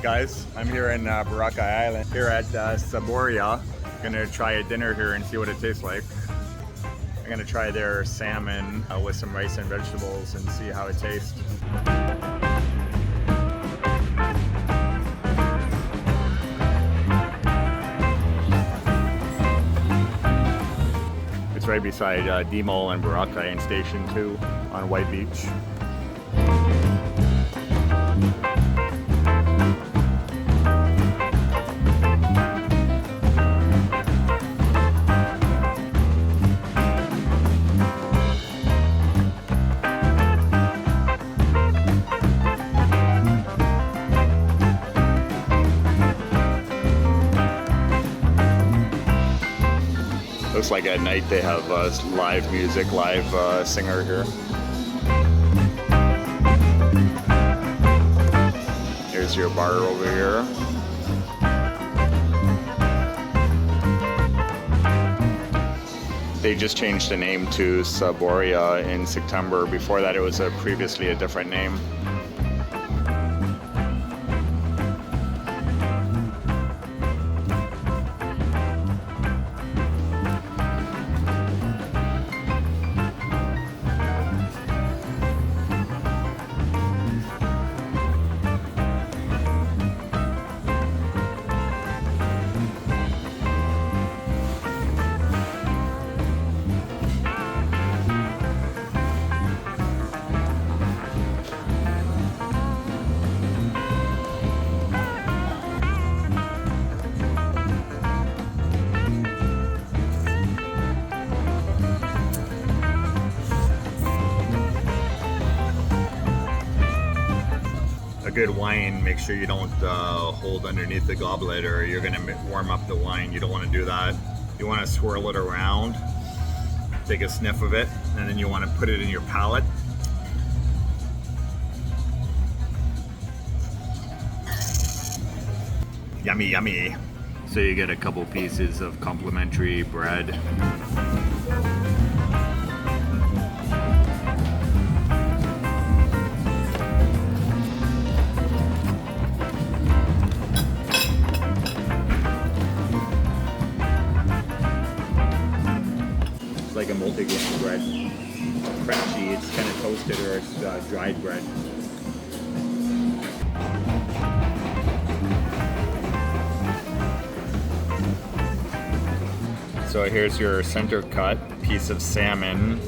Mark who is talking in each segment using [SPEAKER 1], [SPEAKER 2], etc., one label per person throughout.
[SPEAKER 1] guys? I'm here in Boracay Island, here at Saboria. Gonna try a dinner here and see what it tastes like. I'm gonna try their salmon with some rice and vegetables and see how it tastes. It's right beside Demo and Boracay and Station 2 on White Beach. Looks like at night they have live music, live singer here. Here's your bar over here. They just changed the name to Saboria in September. Before that it was previously a different name. Good wine, make sure you don't hold underneath the goblet or you're going to warm up the wine. You don't want to do that. You want to swirl it around, take a sniff of it, and then you want to put it in your palate. Yummy, yummy. So you get a couple pieces of complimentary bread. Like a multi-grain bread, crunchy. It's kind of toasted or it's dried bread. So here's your center cut piece of salmon.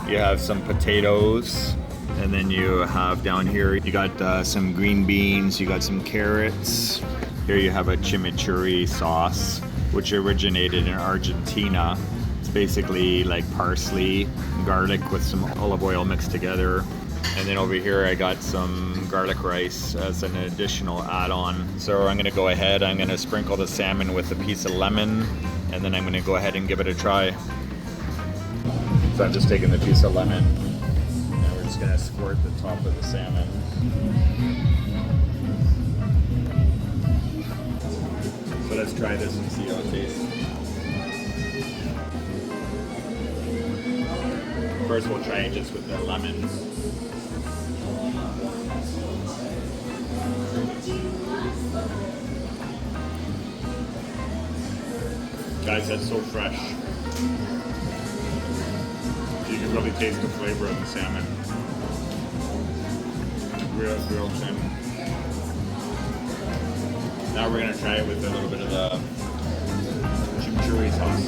[SPEAKER 1] You have some potatoes, and then you have down here you got some green beans. You got some carrots. Here you have a chimichurri sauce, which originated in Argentina. Basically like parsley, garlic with some olive oil mixed together. And then over here I got some garlic rice as an additional add-on. So I'm gonna go ahead, I'm gonna sprinkle the salmon with a piece of lemon, and then I'm gonna go ahead and give it a try. So I'm just taking the piece of lemon and we're just gonna squirt the top of the salmon. So let's try this and see how it tastes. First we'll try it just with the lemons. Guys, that's so fresh. You can really taste the flavor of the salmon. Real thin. Now we're gonna try it with a little bit of the chimichurri sauce.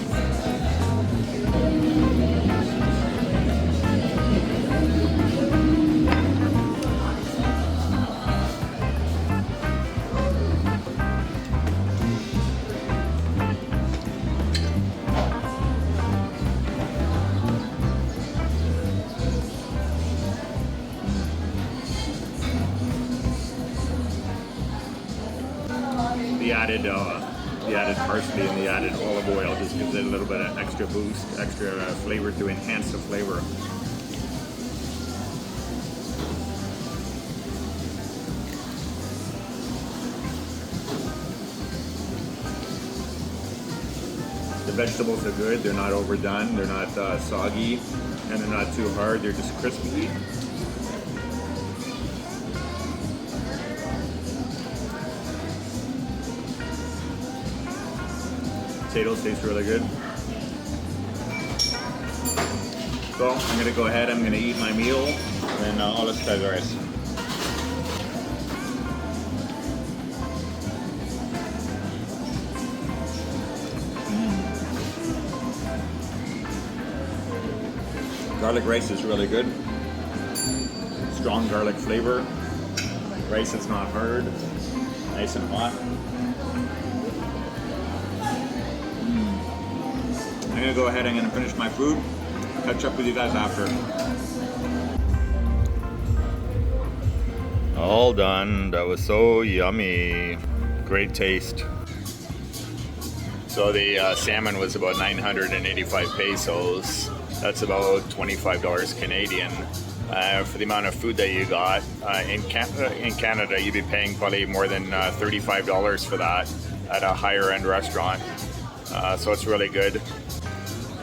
[SPEAKER 1] The added parsley and the added olive oil just gives it a little bit of extra boost, extra flavor to enhance the flavor. The vegetables are good, they're not overdone, they're not soggy, and they're not too hard, they're just crispy. Potatoes taste really good. So I'm gonna go ahead, I'm gonna eat my meal, and then Appetizers. Garlic rice is really good. Strong garlic flavor. Rice is not hard. Nice and hot. I'm gonna go ahead, I'm gonna finish my food. Catch up with you guys after. All done. That was so yummy. Great taste. So the salmon was about 985 pesos. That's about $25 Canadian. For the amount of food that you got. In Canada, you'd be paying probably more than $35 for that at a higher end restaurant. So it's really good.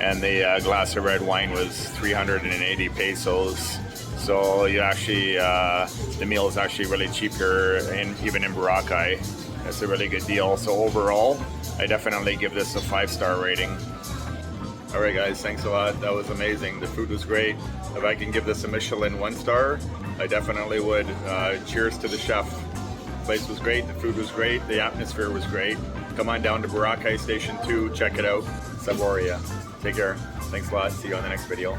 [SPEAKER 1] And the glass of red wine was 380 pesos. So you actually, the meal is actually really cheaper, even in Boracay. It's a really good deal. So overall, I definitely give this a 5-star rating. All right, guys, thanks a lot. That was amazing. The food was great. If I can give this a Michelin 1 star, I definitely would. Cheers to the chef. The place was great. The food was great. The atmosphere was great. Come on down to Boracay Station 2. Check it out. Saboria. Take care. Thanks a lot. See you on the next video.